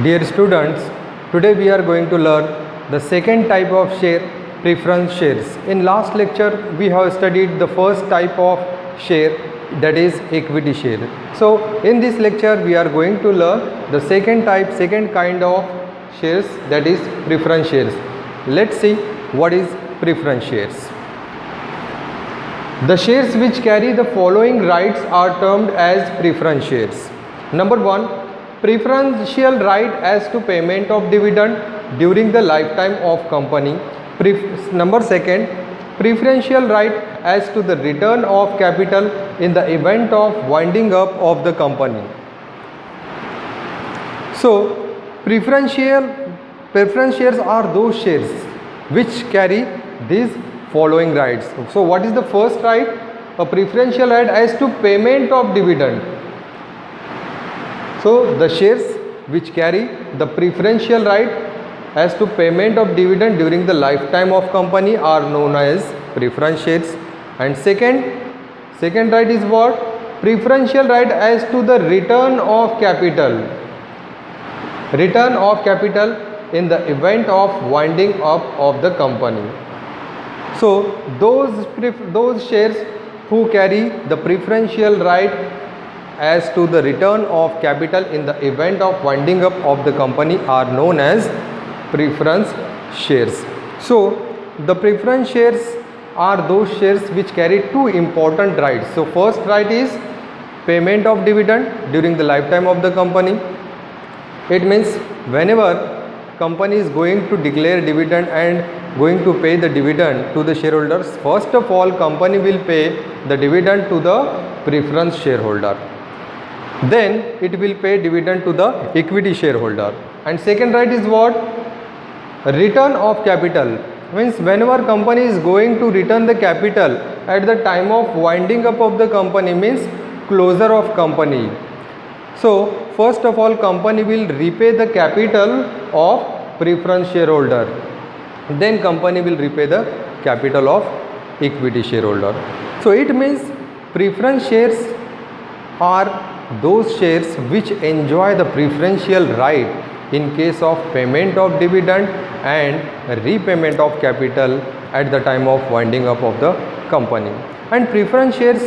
Dear students, today we are going to learn the second type of share, preference shares. In last lecture, we have studied the first type of share, that is equity share. So in this lecture, we are going to learn the second kind of shares, that is preference shares. Let's see what is preference shares. The shares which carry the following rights are termed as preference shares. Number 1, preferential right as to payment of dividend during the lifetime of company. Number 2, preferential right as to the return of capital in the event of winding up of the company. So preference shares are those shares which carry these following rights. So what is the first right? A preferential right as to payment of dividend. So the shares which carry the preferential right as to payment of dividend during the lifetime of company are known as preference shares. And second right is what? Preferential right as to the return of capital. Return of capital in the event of winding up of the company. So those shares who carry the preferential right as to the return of capital in the event of winding up of the company are known as preference shares. So the preference shares are those shares which carry two important rights. So first right is payment of dividend during the lifetime of the company. It means whenever company is going to declare dividend and going to pay the dividend to the shareholders, first of all company will pay the dividend to the preference shareholder. Then it will pay dividend to the equity shareholder. And second right is what? Return of capital. Means whenever company is going to return the capital at the time of winding up of the company, means closure of company. So first of all company will repay the capital of preference shareholder. Then company will repay the capital of equity shareholder. So it means preference shares are those shares which enjoy the preferential right in case of payment of dividend and repayment of capital at the time of winding up of the company. And preference shares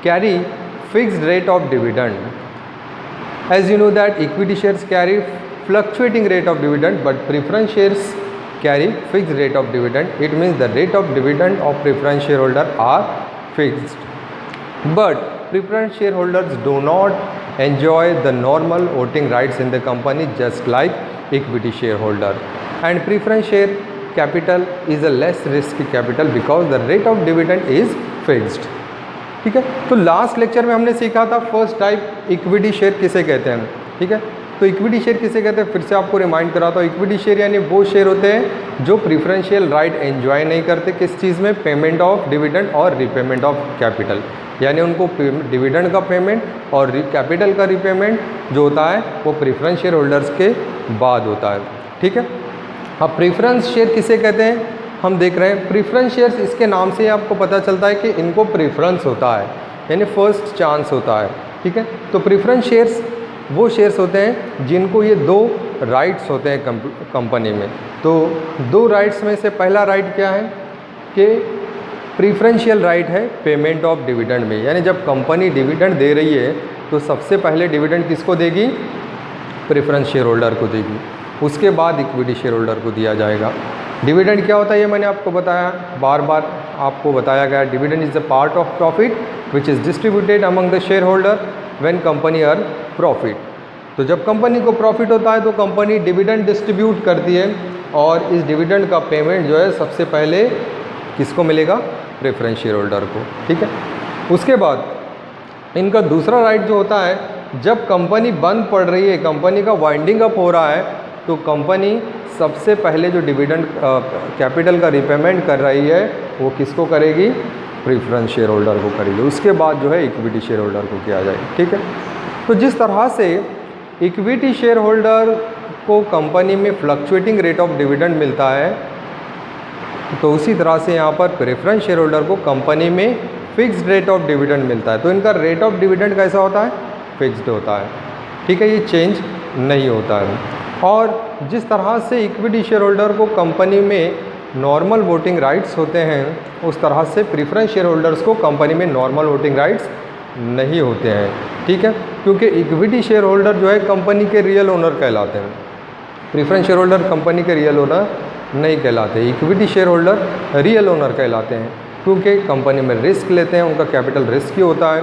carry fixed rate of dividend. As you know that equity shares carry fluctuating rate of dividend, but preference shares carry fixed rate of dividend. It means the rate of dividend of preference shareholder are fixed. But preference shareholders do not enjoy the normal voting rights in the company just like equity shareholder. And preference share capital is a less risky capital because the rate of dividend is fixed. ठीक है, तो last lecture में हमने सीखा था first type equity share किसे कहते हैं. ठीक है, तो इक्विटी शेयर किसे कहते हैं फिर से आपको रिमाइंड कराता हूँ. इक्विटी शेयर यानी वो शेयर होते हैं जो प्रीफरेंशियल राइट एंजॉय नहीं करते किस चीज़ में? पेमेंट ऑफ डिविडेंड और रिपेमेंट ऑफ कैपिटल. यानी उनको डिविडेंड का पेमेंट और कैपिटल का रिपेमेंट जो होता है वो प्रीफरेंस शेयर होल्डर्स के बाद होता है. ठीक है, अब प्रीफरेंस शेयर किसे कहते हैं हम देख रहे हैं. प्रीफरेंस शेयर्स इसके नाम से आपको पता चलता है कि इनको प्रीफरेंस होता है यानी फर्स्ट चांस होता है. ठीक है, तो प्रीफरेंस शेयर्स वो शेयर्स होते हैं जिनको ये दो राइट्स होते हैं कंपनी में. तो दो राइट्स में से पहला राइट क्या है कि प्रीफरेंशियल राइट है पेमेंट ऑफ डिविडेंड में. यानी जब कंपनी डिविडेंड दे रही है तो सबसे पहले डिविडेंड किसको देगी? प्रेफरेंस शेयर होल्डर को देगी. उसके बाद इक्विटी शेयर होल्डर को दिया जाएगा. डिविडेंड क्या होता है ये मैंने आपको बताया, बार बार आपको बताया गया. Dividend is the part of profit which is distributed among the share holder when company earn profit. तो जब कंपनी को प्रॉफिट होता है तो कंपनी डिविडेंड डिस्ट्रीब्यूट करती है और इस डिविडेंड का पेमेंट जो है सबसे पहले किसको मिलेगा? प्रेफरेंस शेयर होल्डर को. ठीक है, उसके बाद इनका दूसरा राइट जो होता है जब कंपनी बंद पड़ रही है, कंपनी का वाइंडिंग अप हो रहा है, तो कंपनी सबसे पहले जो डिविडेंड कैपिटल का रिपेमेंट कर रही है वो किसको करेगी? प्रेफरेंस शेयर होल्डर को करेगी. उसके बाद जो है इक्विटी शेयर होल्डर को किया जाएगा. ठीक है, तो जिस तरह से इक्विटी शेयर होल्डर को कंपनी में फ्लक्चुएटिंग रेट ऑफ डिविडेंड मिलता है तो उसी तरह से यहाँ पर प्रेफरेंस शेयर होल्डर को कंपनी में फिक्स्ड रेट ऑफ डिविडेंड मिलता है. तो इनका रेट ऑफ डिविडेंड कैसा होता है? फिक्स्ड होता है. ठीक है, ये चेंज नहीं होता है। और जिस तरह से इक्विटी शेयर होल्डर को कंपनी में नॉर्मल वोटिंग राइट्स होते हैं, उस तरह से प्रेफरेंस शेयर होल्डर्स को कंपनी में नॉर्मल वोटिंग राइट्स नहीं होते हैं, ठीक है, क्योंकि इक्विटी शेयर होल्डर जो है कंपनी के रियल ओनर कहलाते हैं। प्रेफरेंस शेयर होल्डर कंपनी के रियल ओनर नहीं कहलाते, equity share holder real owner कहलाते हैं, क्योंकि कंपनी में रिस्क लेते हैं, उनका कैपिटल रिस्क ही होता है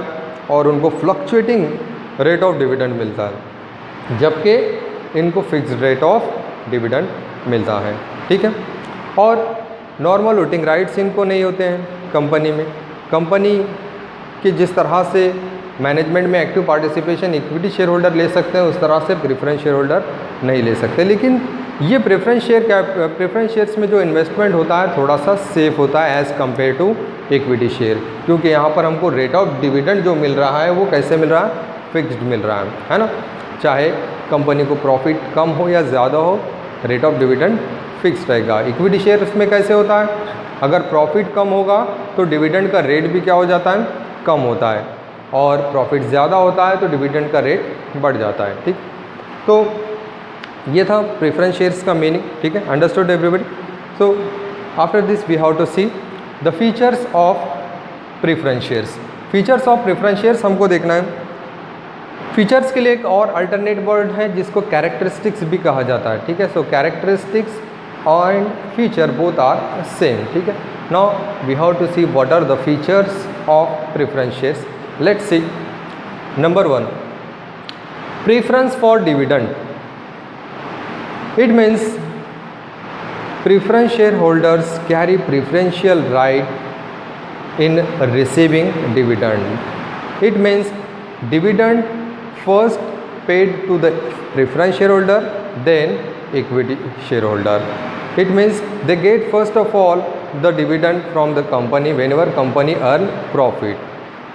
और उनको फ्लक्चुएटिंग रेट ऑफ डिविडेंड मिलता है, जबकि इनको फिक्स्ड रेट ऑफ डिविडेंड मिलता है, ठीक है। और नॉर्मल वोटिंग राइट्स इनको नहीं होते हैं कंपनी में। कंपनी कि जिस तरह से मैनेजमेंट में active participation equity share holder ले सकते हैं, उस तरह से प्रेफरेंस शेयर होल्डर नहीं ले सकते। लेकिन ये प्रेफरेंस शेयर्स में जो इन्वेस्टमेंट होता है थोड़ा सा सेफ होता है as compare to equity share, क्योंकि यहाँ पर हमको रेट ऑफ डिविडेंड जो मिल रहा है वो कैसे मिल रहा है, फिक्स्ड मिल रहा है ना। चाहे कंपनी को प्रॉफिट कम हो या ज़्यादा हो, रेट ऑफ डिविडेंड फिक्स रहेगा। इक्विटी शेयर उसमें कैसे होता है, अगर प्रॉफिट कम होगा तो डिविडेंड का रेट भी क्या हो जाता है, कम होता है, और प्रॉफिट ज़्यादा होता है तो डिविडेंड का रेट बढ़ जाता है, ठीक। तो ये था प्रेफरेंस शेयर्स का मीनिंग, ठीक है, understood everybody. So after this we have to see the features of preference shares. Features of preference shares हमको देखना है। फीचर्स के लिए एक और अल्टरनेट वर्ड है जिसको कैरेक्टरिस्टिक्स भी कहा जाता है, ठीक है। So characteristics and feature both are same, ठीक है। Now we have to see what are the features of preference shares. Let's see. Number 1, preference for dividend. It means preference shareholders carry preferential right in receiving dividend. It means dividend first paid to the preference shareholder, then equity shareholder. It means they get first of all the dividend from the company whenever company earn profit.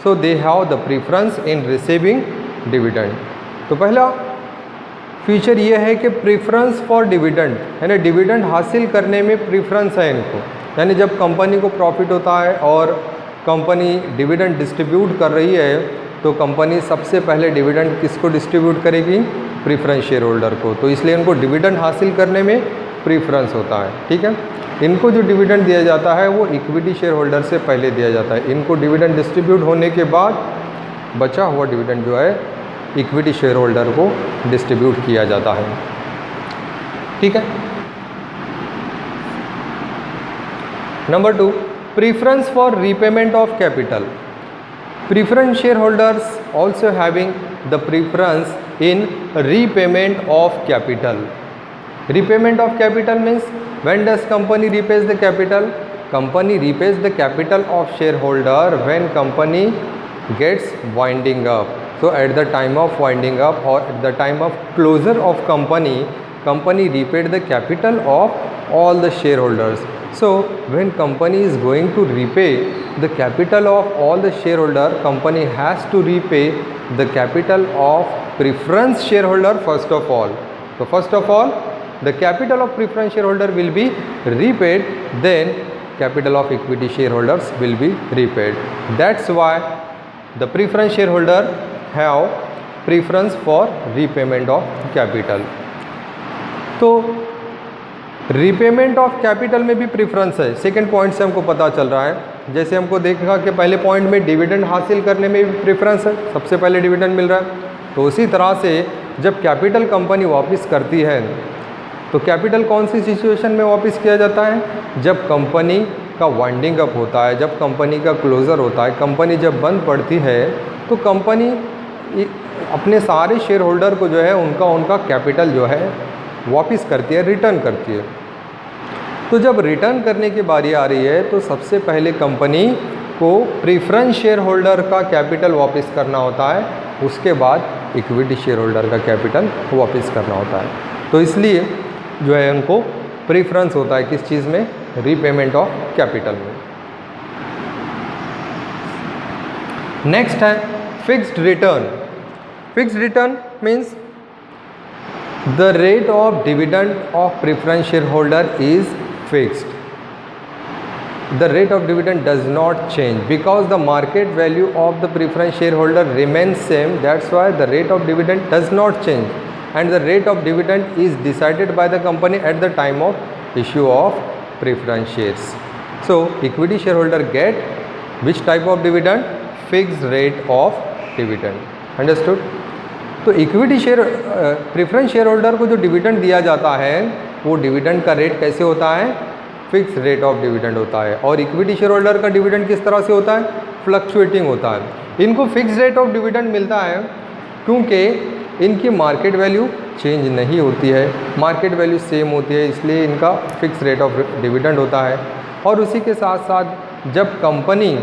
So they have the preference in receiving dividend. तो पहला feature ये है कि preference for dividend, यानी dividend हासिल करने में preference है इनको। यानी जब कंपनी को प्रॉफिट होता है और कंपनी डिविडेंड डिस्ट्रीब्यूट कर रही है, तो कंपनी सबसे पहले डिविडेंड किसको डिस्ट्रीब्यूट करेगी, प्रेफरेंस शेयर होल्डर को। तो इसलिए इनको डिविडेंड हासिल करने में प्रेफरेंस होता है, ठीक है। इनको जो डिविडेंड दिया जाता है वो इक्विटी शेयर होल्डर से पहले दिया जाता है। इनको डिविडेंड डिस्ट्रीब्यूट होने के बाद बचा हुआ डिविडेंड जो है इक्विटी शेयर होल्डर को डिस्ट्रीब्यूट किया जाता है, ठीक है। Number 2, preference for repayment of capital. Preference share holders also having the preference in repayment of capital. Repayment of capital means when does company repays the capital, company repays the capital of share holder when company gets winding up. So at the time of winding up or at the time of closure of company, company repaid the capital of all the shareholders. So when company is going to repay the capital of all the shareholder, company has to repay the capital of preference shareholder first of all. So first of all, the capital of preference shareholder will be repaid, then capital of equity shareholders will be repaid. That's why the preference shareholder have preference for repayment of capital. तो repayment of capital में भी preference है। Second point से हमको पता चल रहा है। जैसे हमको देखा कि पहले पॉइंट में डिविडेंड हासिल करने में भी प्रेफरेंस है, सबसे पहले डिविडेंड मिल रहा है। तो उसी तरह से जब कैपिटल कंपनी वापस करती है, तो कैपिटल कौन सी सिचुएशन में वापस किया जाता है, जब कंपनी का वाइंडिंग अप होता है, जब कंपनी का क्लोज़र होता है, कंपनी जब बंद पड़ती है, तो कंपनी अपने सारे शेयर होल्डर को जो है उनका कैपिटल जो है वापस करती है, रिटर्न करती है। तो जब रिटर्न करने की बारी आ रही है, तो सबसे पहले कंपनी को प्रेफरेंस शेयर होल्डर का कैपिटल वापस करना होता है, उसके बाद इक्विटी शेयर होल्डर का कैपिटल वापस करना होता है। तो इसलिए जो है उनको प्रेफरेंस होता है किस चीज़ में, रीपेमेंट ऑफ कैपिटल में। नेक्स्ट है fixed return. Fixed return means the rate of dividend of preference share holder is fixed. The rate of dividend does not change because the market value of the preference shareholder remains same. That's why the rate of dividend does not change. and the rate of dividend is decided by the company at the time of issue of preference shares. So equity shareholder get which type of dividend? Fixed rate of dividend. Understood? तो equity share preference share holder को जो dividend दिया जाता है वो dividend का rate कैसे होता है? फिक्स रेट ऑफ डिविडेंड होता है। और इक्विटी शेयर होल्डर का डिविडेंड किस तरह से होता है? फ्लक्चुएटिंग होता है। इनको फिक्स रेट ऑफ डिविडेंड मिलता है क्योंकि इनकी मार्केट वैल्यू चेंज नहीं होती है, मार्केट वैल्यू सेम होती है, इसलिए इनका फिक्स रेट ऑफ डिविडेंड होता है। और उसी के साथ साथ जब कंपनी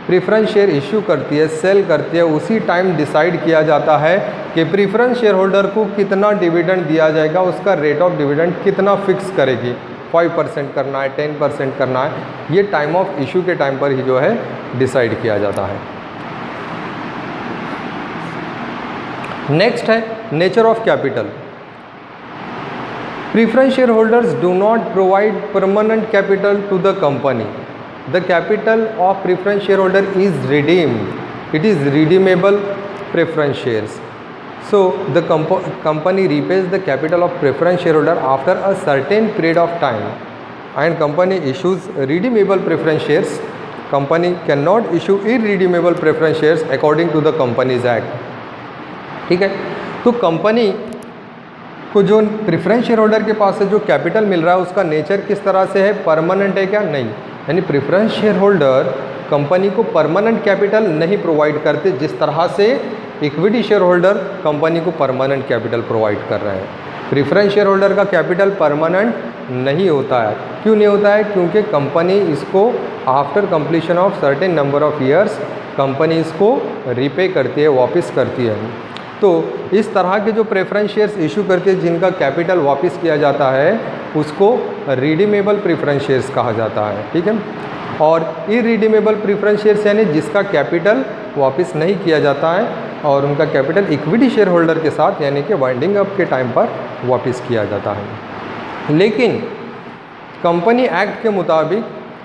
प्रेफरेंस शेयर इशू करती है, सेल करती है, उसी टाइम डिसाइड किया जाता है कि प्रेफरेंस शेयर होल्डर को कितना डिविडेंड दिया जाएगा, उसका रेट ऑफ डिविडेंड कितना फिक्स करेगी, 5% करना है, 10% करना है, ये टाइम ऑफ इशू के टाइम पर ही जो है डिसाइड किया जाता है। नेक्स्ट है nature of capital. Preference share holders do not provide permanent capital to the company. The capital of preference shareholder is redeemed. It is redeemable preference shares. So the company repays the capital of preference shareholder after a certain period of time, and company issues redeemable preference shares. Company cannot issue irredeemable preference shares according to the Companies Act. ठीक है, तो company को जो preference share holder के पास से जो capital मिल रहा है उसका नेचर किस तरह से है? परमानेंट है क्या? नहीं। यानी प्रेफरेंस शेयर होल्डर कंपनी को परमानेंट कैपिटल नहीं प्रोवाइड करते, जिस तरह से इक्विटी शेयर होल्डर कंपनी को परमानेंट कैपिटल प्रोवाइड कर रहे हैं। प्रेफरेंस शेयर होल्डर का कैपिटल परमानेंट नहीं होता है। क्यों नहीं होता है? क्योंकि कंपनी इसको after completion of certain number of years company इसको रिपे करती है, वापस करती है। तो इस तरह के जो प्रेफरेंस शेयर्स इशू करके जिनका कैपिटल वापस किया जाता है उसको रिडीमेबल प्रेफरेंस शेयर्स कहा जाता है। ठीक है, और इरिडीमेबल प्रेफरेंस शेयर्स यानी जिसका कैपिटल वापस नहीं किया जाता है और उनका कैपिटल इक्विटी शेयर होल्डर के साथ यानी कि वाइंडिंग अप के टाइम पर वापस किया जाता है। लेकिन कंपनी एक्ट के मुताबिक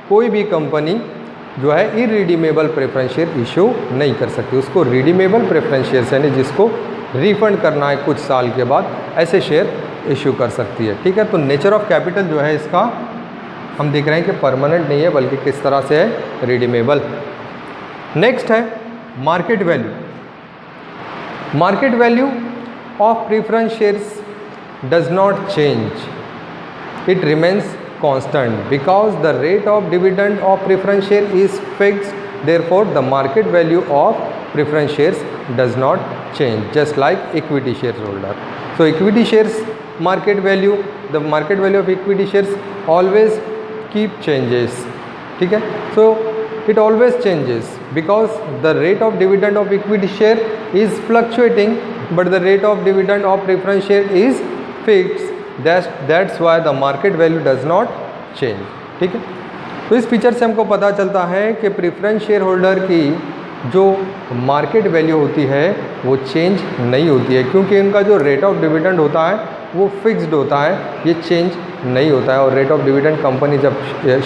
कोई भी कंपनी जो है इरिडीमेबल प्रेफरेंस शेयर इशू नहीं कर सकती। उसको रिडीमेबल प्रेफरेंस शेयर्स यानी जिसको रिफंड करना है कुछ साल के बाद, ऐसे शेयर इशू कर सकती है। ठीक है, तो नेचर ऑफ कैपिटल जो है इसका हम देख रहे हैं कि परमानेंट नहीं है बल्कि किस तरह से है? रिडीमेबल। नेक्स्ट है market value. Market value of preference shares does not change, it remains constant because the rate of dividend of preference share is fixed, therefore the market value of preference shares does not change, just like equity shareholder. So equity shares market value, the market value of equity shares always keep changes. ठीक है, so it always changes because the rate of dividend of equity share is fluctuating but the rate of dividend of preference share is fixed. That's why the market value does not change. ठीक है, तो इस feature से हमको पता चलता है कि प्रेफरेंस शेयर होल्डर की जो मार्केट वैल्यू होती है वो चेंज नहीं होती है क्योंकि इनका जो रेट ऑफ डिविडेंड होता है वो फिक्स्ड होता है, ये चेंज नहीं होता है। और रेट ऑफ डिविडेंड कंपनी जब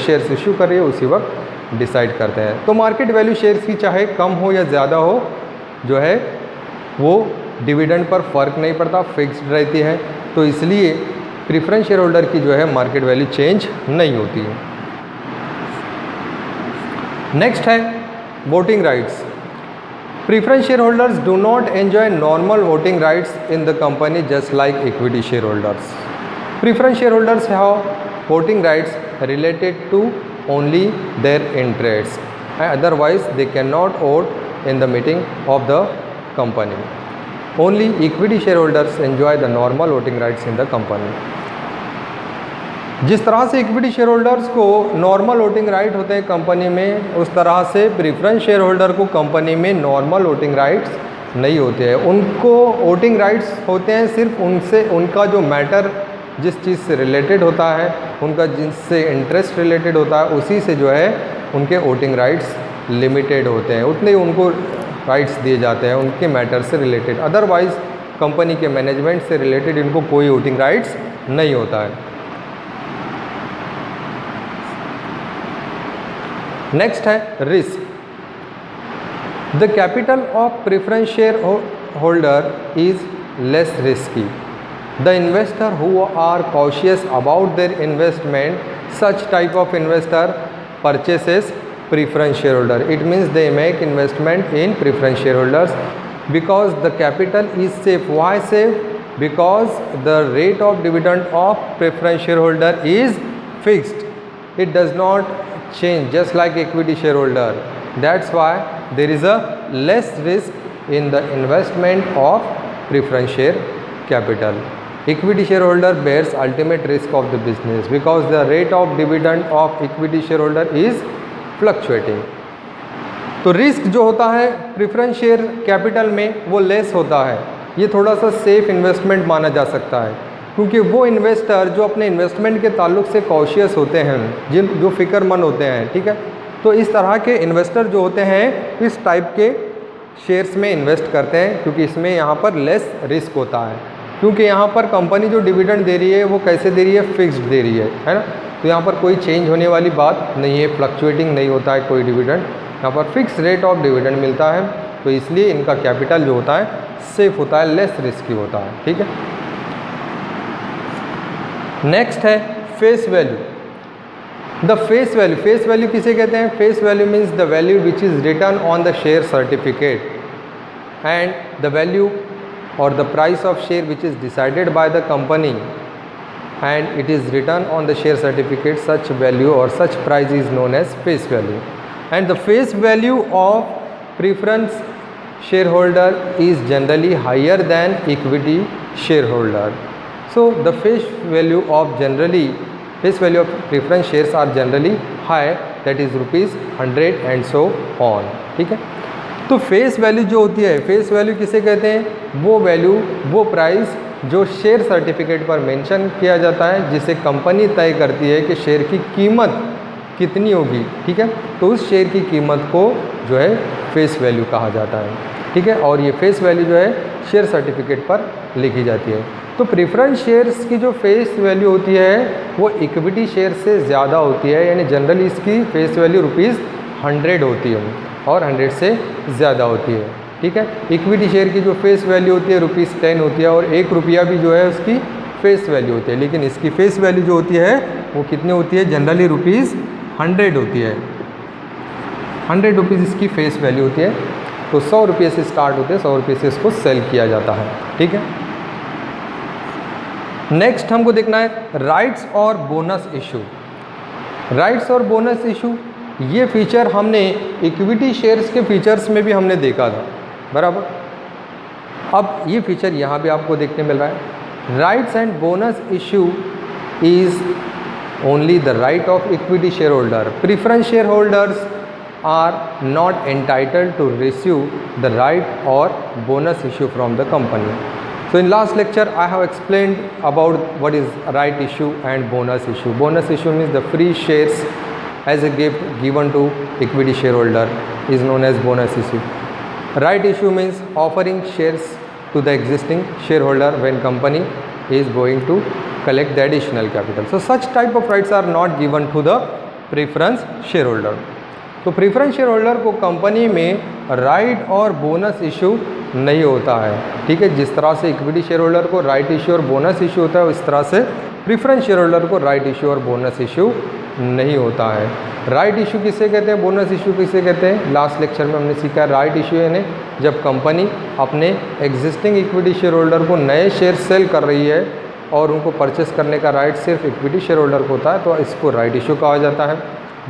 शेयर्स इशू कर रही है उसी वक्त डिसाइड करते हैं। तो मार्केट वैल्यू शेयर्स की चाहे कम हो या ज़्यादा हो जो है वो डिविडेंड पर फ़र्क नहीं पड़ता, फिक्स्ड रहती है। तो इसलिए प्रेफरेंस शेयर होल्डर की जो है मार्केट वैल्यू चेंज नहीं होती है। नेक्स्ट है voting rights. Preference share holders do not enjoy normal voting rights in the company just like equity share holders. Preference share holders have voting rights related to only their interest, otherwise they can not vote in the meeting of the company. Only equity shareholders enjoy the normal voting rights in the company. जिस तरह से equity share holders को normal voting right होते हैं company में, उस तरह से प्रेफरेंस शेयर होल्डर को कंपनी में नॉर्मल वोटिंग राइट्स नहीं होते हैं। उनको वोटिंग राइट्स होते हैं सिर्फ उनका जो मैटर जिस चीज़ से रिलेटेड होता है, उनका जिससे इंटरेस्ट रिलेटेड होता है, उसी से जो है उनके वोटिंग राइट्स लिमिटेड होते हैं, उतने ही उनको राइट्स दिए जाते हैं उनके मैटर से रिलेटेड। अदरवाइज़ कंपनी के मैनेजमेंट से रिलेटेड इनको कोई वोटिंग राइट्स नहीं होता है। नेक्स्ट है risk. The capital of preference share holder is less risky. The investor who are cautious about their investment, such type of investor purchases preference shareholder. It means they make investment in preference shareholders because the capital is safe. Why safe? Because the rate of dividend of preference shareholder is fixed. It does not change, just like equity shareholder. That's why there is a less risk in the investment of preference share capital. Equity shareholder bears ultimate risk of the business because the rate of dividend of equity shareholder is fluctuating. तो risk जो होता है preference share capital में वो less होता है. ये थोड़ा सा सेफ इन्वेस्टमेंट माना जा सकता है क्योंकि वो इन्वेस्टर जो अपने इन्वेस्टमेंट के ताल्लुक से कॉशियस होते हैं, जो फ़िक्रमंद होते हैं, ठीक है, तो इस तरह के इन्वेस्टर जो होते हैं इस टाइप के शेयर्स में इन्वेस्ट करते हैं क्योंकि इसमें यहाँ पर लेस रिस्क होता है. क्योंकि यहाँ पर कंपनी जो डिविडेंड दे रही है वो कैसे दे रही है, फिक्स्ड दे रही है ना. तो यहाँ पर कोई चेंज होने वाली बात नहीं है, फ्लक्चुएटिंग नहीं होता है कोई डिविडेंड. यहाँ पर फिक्स रेट ऑफ डिविडेंड मिलता है, तो इसलिए इनका कैपिटल जो होता है सेफ होता है, लेस रिस्की होता है. ठीक है. नेक्स्ट है face value. The face value, face value किसे कहते हैं? Face value means the value which is written on the share certificate and the value or the price of share which is decided by the company and it is written on the share certificate, such value or such price is known as face value. And the face value of preference shareholder is generally higher than equity shareholder. So the face value of preference shares are generally high, that is ₹100 and so on. ठीक है. तो face value जो होती है, face value किसे कहते हैं? वो वैल्यू, वो प्राइस जो शेयर सर्टिफिकेट पर मेंशन किया जाता है, जिसे कंपनी तय करती है कि शेयर की कीमत कितनी होगी. ठीक है. तो उस शेयर की कीमत को जो है फेस वैल्यू कहा जाता है. ठीक है. और ये फेस वैल्यू जो है शेयर सर्टिफिकेट पर लिखी जाती है. तो प्रेफरेंस शेयर्स की जो फेस वैल्यू होती है वो इक्विटी शेयर से ज़्यादा होती है, यानी जनरली इसकी फेस वैल्यू ₹100 होती है और 100 से ज़्यादा होती है. ठीक है. इक्विटी शेयर की जो फेस वैल्यू होती है ₹10 होती है और ₹1 भी जो है उसकी फेस वैल्यू होती है, लेकिन इसकी फेस वैल्यू जो होती है वो कितनी होती है? जनरली ₹100 होती है. ₹100 इसकी फेस वैल्यू होती है. तो ₹100 से स्टार्ट होते हैं, ₹100 से इसको सेल किया जाता है. ठीक है. नेक्स्ट हमको देखना है राइट्स और बोनस इशू. राइट्स और बोनस इशू, ये फीचर हमने इक्विटी शेयर्स के फीचर्स में भी हमने देखा था, बराबर. अब ये फीचर यहाँ भी आपको देखने मिल रहा है. Rights and bonus issue is only the right of equity share holder. Preference share holders are not entitled to receive the right or bonus issue from the company. So in last lecture I have explained about what is right issue and bonus issue. Bonus issue means the free shares as a gift given to equity shareholder is known as bonus issue. Right issue means offering shares to the existing shareholder when company is going to collect the additional capital. So such type of rights are not given to the preference shareholder. तो preference share holder को company में right or bonus issue नहीं होता है. ठीक है. जिस तरह से इक्विटी शेयर होल्डर को राइट इशू और बोनस इशू होता है, उस तरह से प्रेफरेंस शेयर होल्डर को राइट इशू और बोनस इशू नहीं होता है. राइट इशू किसे कहते हैं, बोनस इशू किसे कहते हैं? लास्ट लेक्चर में हमने सीखा. राइट इशू यानी जब कंपनी अपने एग्जिस्टिंग इक्विटी शेयर होल्डर को नए शेयर सेल कर रही है और उनको परचेस करने का राइट सिर्फ इक्विटी शेयर होल्डर को होता है, तो इसको राइट इशू कहा जाता है.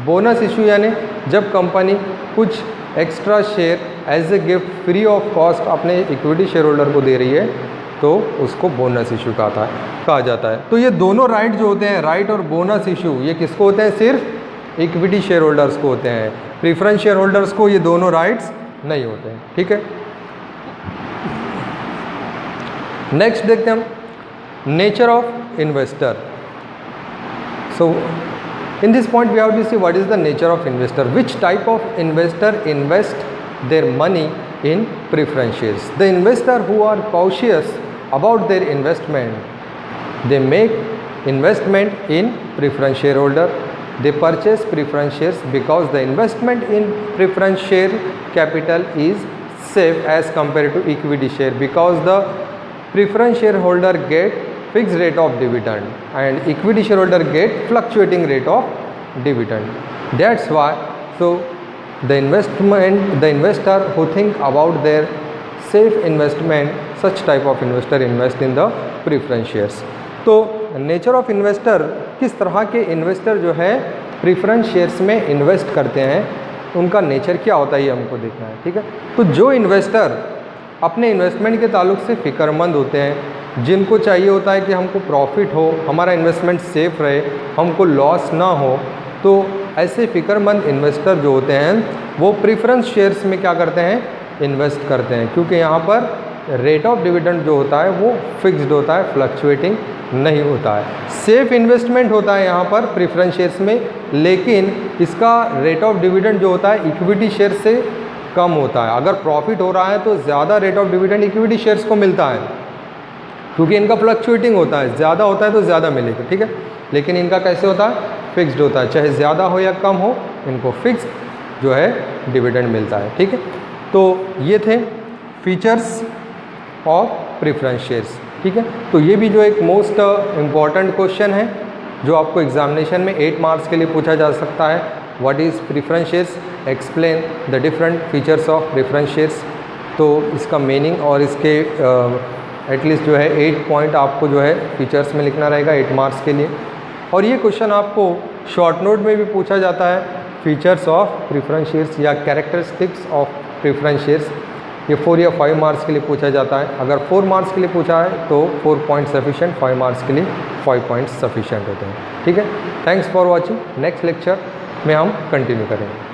बोनस इशू यानी जब कंपनी कुछ extra share as a gift free of cost अपने इक्विटी शेयर होल्डर को दे रही है, तो उसको बोनस इशू कहा जाता है. तो ये दोनों राइट जो होते हैं, राइट और बोनस इशू, ये किसको होते हैं? सिर्फ इक्विटी शेयर होल्डर्स को होते हैं. प्रेफरेंस शेयर होल्डर्स को ये दोनों राइट्स नहीं होते हैं. ठीक है. नेक्स्ट देखते हैं हम nature of investor. So in this point we have to see what is the nature of investor, which type of investor invest their money in preference shares. The investor who are cautious about their investment, they make investment in preference shareholder. They purchase preference shares because the investment in preference share capital is safe as compared to equity share, because the preference share holder get fix rate of dividend and equity share holder get fluctuating rate of dividend. That's why so the investor who think about their safe investment, such type of investor invest in the preference shares। तो nature of investor, किस तरह के investor जो है preference shares में invest करते हैं, उनका नेचर क्या होता है ये हमको देखना है, ठीक है। तो जो इन्वेस्टर अपने इन्वेस्टमेंट के ताल्लुक से फ़िक्रमंद होते हैं, जिनको चाहिए होता है कि हमको प्रॉफिट हो, हमारा इन्वेस्टमेंट सेफ रहे, हमको लॉस ना हो, तो ऐसे फ़िक्रमंद इन्वेस्टर जो होते हैं वो प्रेफरेंस शेयर्स में क्या करते हैं, इन्वेस्ट करते हैं, क्योंकि यहाँ पर रेट ऑफ डिविडेंड जो होता है वो फिक्स्ड होता है, फ्लक्चुएटिंग नहीं होता है। सेफ इन्वेस्टमेंट होता है यहाँ पर प्रेफरेंस शेयर्स में, लेकिन इसका रेट ऑफ डिविडेंड जो होता है इक्विटी शेयर से कम होता है। अगर प्रॉफिट हो रहा है तो ज़्यादा rate of dividend equity shares को मिलता है, क्योंकि इनका फ्लक्चुएटिंग होता है, ज़्यादा होता है तो ज़्यादा मिलेगा, ठीक है। लेकिन इनका कैसे होता है, फिक्स्ड होता है, चाहे ज़्यादा हो या कम हो, इनको फिक्स जो है डिविडेंड मिलता है, ठीक है। तो ये थे फीचर्स ऑफ प्रेफरेंस शेयर्स, ठीक है। तो ये भी जो एक मोस्ट इम्पॉर्टेंट क्वेश्चन है जो आपको एग्जामिनेशन में 8 मार्क्स के लिए पूछा जा सकता है। What is preference shares, explain the different features of preference shares. तो इसका मीनिंग और इसके एटलीस्ट जो है 8 पॉइंट आपको जो है फीचर्स में लिखना रहेगा 8 मार्क्स के लिए। और ये क्वेश्चन आपको शॉर्ट नोट में भी पूछा जाता है, फीचर्स ऑफ प्रेफरेंस शेयर्स या कैरेक्टरिस्टिक्स ऑफ प्रेफरेंस शेयर्स, ये 4 या 5 मार्क्स के लिए पूछा जाता है। अगर 4 मार्क्स के लिए पूछा है तो 4 पॉइंट सफिशेंट, 5 मार्क्स के लिए 5 पॉइंट्स सफिशेंट होते हैं, ठीक है। Thanks for watching. Next lecture में हम कंटिन्यू करेंगे।